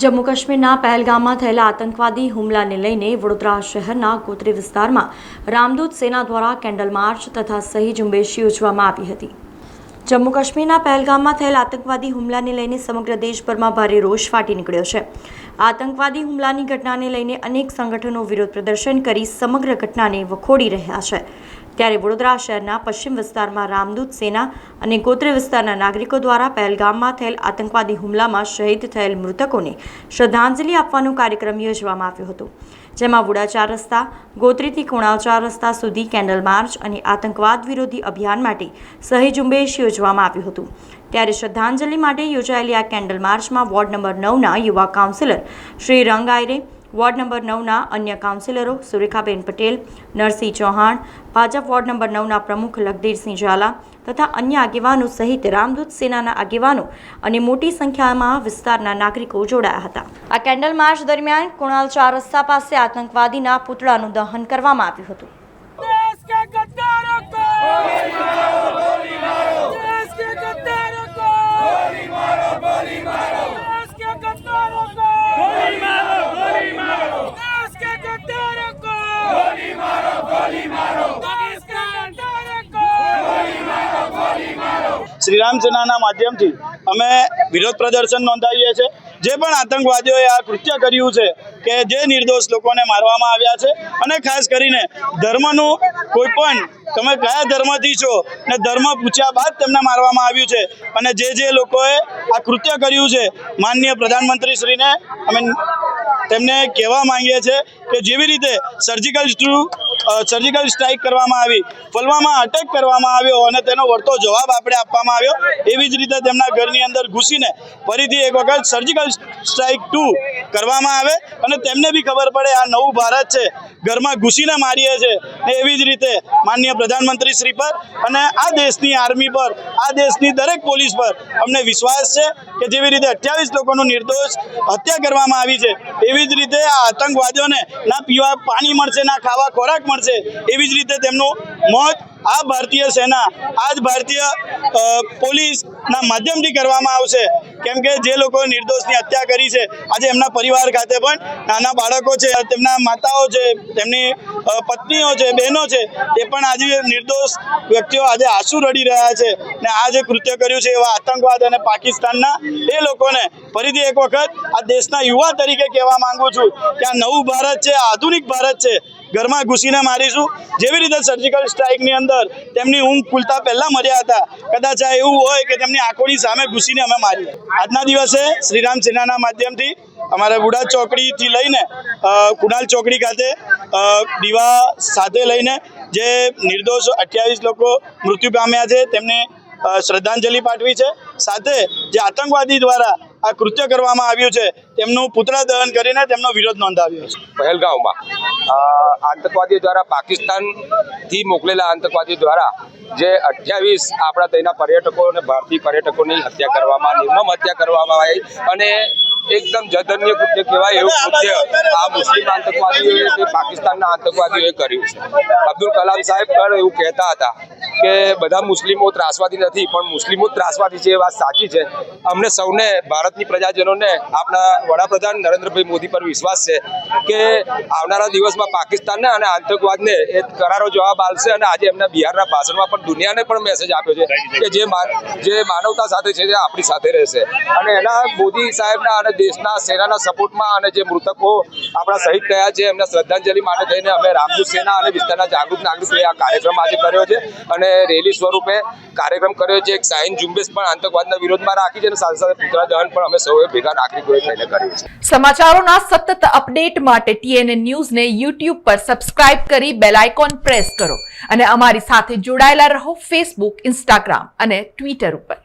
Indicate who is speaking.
Speaker 1: જમ્મુ કાશ્મીરના પહેલગામમાં થયેલા આતંકવાદી હુમલાને લઈને વડોદરા શહેરના ગોત્રી વિસ્તારમાં રામદૂત સેના દ્વારા કેન્ડલ માર્ચ તથા સહી ઝુંબેશ યોજવામાં આવી હતી। જમ્મુ કાશ્મીરના પહેલગામમાં થયેલા આતંકવાદી હુમલાને લઈને સમગ્ર દેશભરમાં ભારે રોષ ફાટી નીકળ્યો છે। આતંકવાદી હુમલાની ઘટનાને લઈને અનેક સંગઠનો વિરોધ પ્રદર્શન કરી સમગ્ર ઘટનાને વખોડી રહ્યા છે। ત્યારે વડોદરા શહેરના પશ્ચિમ વિસ્તારમાં રામદૂત સેના અને ગોત્રી વિસ્તારના નાગરિકો દ્વારા પહેલગામમાં થયેલ આતંકવાદી હુમલામાં શહીદ થયેલ મૃતકોને શ્રદ્ધાંજલિ આપવાનો કાર્યક્રમ યોજવામાં આવ્યો હતો, જેમાં વુડા 4 રસ્તા, ગોત્રીથી કુણાલ 4 રસ્તા સુધી કેન્ડલ માર્ચ અને આતંકવાદ વિરોધી અભિયાન માટે સહી ઝુંબેશ યોજવામાં આવ્યું હતું। ત્યારે શ્રદ્ધાંજલિ માટે યોજાયેલી આ કેન્ડલ માર્ચમાં વોર્ડ નંબર 9ના યુવા કાઉન્સિલર શ્રી રંગ આયરે, વોર્ડ નંબર 9ના અન્ય કાઉન્સિલરો સુરેખાબેન પટેલ, નરસિંહ ચૌહાણ, ભાજપ વોર્ડ નંબર 9ના પ્રમુખ લખદેરસિંહ ઝાલા તથા અન્ય આગેવાનો સહિત રામદૂત સેનાના આગેવાનો અને મોટી સંખ્યામાં વિસ્તારના નાગરિકો જોડાયા હતા। આ કેન્ડલ માર્ચ દરમિયાન કુણાલ 4 રસ્તા પાસે આતંકવાદીના પુતળાનું દહન કરવામાં આવ્યું હતું।
Speaker 2: શ્રીરામ સેનાના માધ્યમથી અમે વિરોધ પ્રદર્શન નોંધાવીએ છીએ। જે પણ આતંકવાદીઓએ આ કૃત્ય કર્યું છે કે જે નિર્દોષ લોકોને મારવામાં આવ્યા છે અને ખાસ કરીને ધર્મનું કોઈ પણ તમે કયા ધર્મથી છો ને ધર્મ પૂછ્યા બાદ તેમને મારવામાં આવ્યું છે અને જે લોકોએ આ કૃત્ય કર્યું છે માનનીય પ્રધાનમંત્રીશ્રીને અમે તેમને કહેવા માંગીએ છીએ કે જેવી રીતે સર્જિકલ સ્ટ્રાઇક કરવામાં આવી, પુલવામા અટેક કરવામાં આવ્યો અને તેનો વળતો જવાબ આપણે આપવામાં આવ્યો, એવી જ રીતે તેમના ઘરની અંદર ઘૂસીને ફરીથી એક વખત સર્જિકલ સ્ટ્રાઇક 2 કરવામાં આવે અને તેમને બી ખબર પડે આ નવું ભારત છે, ઘરમાં ઘૂસીને મારીએ છે। એવી જ રીતે માનનીય પ્રધાનમંત્રી શ્રી પર અને આ દેશની આર્મી પર, આ દેશની દરેક પોલીસ પર અમને વિશ્વાસ છે કે જેવી રીતે 28 લોકોનું નિર્દોષ હત્યા કરવામાં આવી છે, એવી જ રીતે આ આતંકવાદીઓને ના પીવા પાણી મળશે, ના ખાવા ખોરાક મળશે, એવી જ રીતે તેમનું મોત આ ભારતીય સેના, આ જ ભારતીય પોલીસના માધ્યમથી કરવામાં આવશે। કેમ કે જે લોકો નિર્દોષની હત્યા કરી છે, આજે એમના પરિવાર ખાતે પણ નાના બાળકો છે, તેમના માતાઓ છે, તેમની પત્નીઓ છે, બહેનો છે, તે પણ આજે નિર્દોષ વ્યક્તિઓ આજે આંસુ રડી રહ્યા છે ને આ જે કૃત્ય કર્યું છે એવા આતંકવાદ અને પાકિસ્તાનના એ લોકોને ફરીથી એક વખત આ દેશના યુવા તરીકે કહેવા માંગુ છું કે આ નવું ભારત છે, આધુનિક ભારત છે, ઘરમાં ઘૂસીને મારીશું। જેવી રીતે સર્જિકલ સ્ટ્રાઇકની અંદર તેમની ઊંઘ ખુલતા પહેલા મર્યા હતા, કદાચ આ એવું હોય કે તેમની આંખોની સામે ઘૂસીને અમે મારીએ। આજના દિવસે શ્રીરામ સેનાના માધ્યમથી અમારે વુડા ચોકડીથી લઈને કુણાલ ચોકડી ખાતે દીવા સાથે લઈને જે નિર્દોષ 28 લોકો મૃત્યુ પામ્યા છે તેમને શ્રદ્ધાંજલિ પાઠવી છે। સાથે જે આતંકવાદી દ્વારા આ કૃત્ય કરવામાં આવ્યું છે તેમનું પુતળા દહન કરીને તેમનો વિરોધ નોંધાવ્યો છે।
Speaker 3: પહેલગામમાં આતંકવાદીઓ દ્વારા પાકિસ્તાનથી મોકલેલા આતંકવાદીઓ દ્વારા જે 28 આપણા ત્યાંના પર્યટકો અને ભારતીય પર્યટકોની હત્યા કરવામાં, નિર્મમ હત્યા કરવામાં આવી અને એકદમ જધન્ય કૃત્ય કહેવાય એવું કૃત્ય આ મુસ્લિમ આતંકવાદીઓએ કે પાકિસ્તાનના આતંકવાદીઓએ કર્યું છે। અબ્દુલ કલામ સાહેબ પણ એવું કહેતા હતા કે બધા મુસ્લિમો ત્રાસવાદી નથી, પણ મુસ્લિમો ત્રાસવાદી છે, એ વાત સાચી છે। અમને સૌને, ભારતની પ્રજાજનોને આપણા વડાપ્રધાન નરેન્દ્રભાઈ મોદી પર વિશ્વાસ છે કે આવનારા દિવસમાં પાકિસ્તાનને અને આતંકવાદને એ કરારો જવાબ આપશે અને આજે એમના બિહારના ભાષણમાં પણ દુનિયાને પણ મેસેજ આપ્યો છે કે જે માનવતા સાથે છે તે આપણી સાથે રહેશે અને એના મોદી સાહેબના અને દેશના સેનાના સપોર્ટમાં અને જે મૃતકો આપણા શહીદ થયા છે એમને શ્રદ્ધાંજલિ માટે થઈને અમે રામદૂત સેના અને વિસ્તારના જાગૃત નાગરિકોએ આ કાર્યક્રમ આજે કર્યો છે અને રેલી સ્વરૂપે કાર્યક્રમ કર્યો છે। એક સાઇન ઝુંબેશ પણ આતંકવાદના વિરોધમાં રાખી છે અને સાથે સાથે પુતળા દહન પણ અમે સૌએ ભેગા નાગરિકોએ થઈને કર્યું છે।
Speaker 4: સમાચારોના સતત અપડેટ માટે TNN ન્યૂઝને YouTube પર સબસ્ક્રાઇબ કરી બેલ આઇકોન પ્રેસ કરો અને અમારી સાથે જોડાયેલા રહો Facebook, Instagram અને Twitter ઉપર।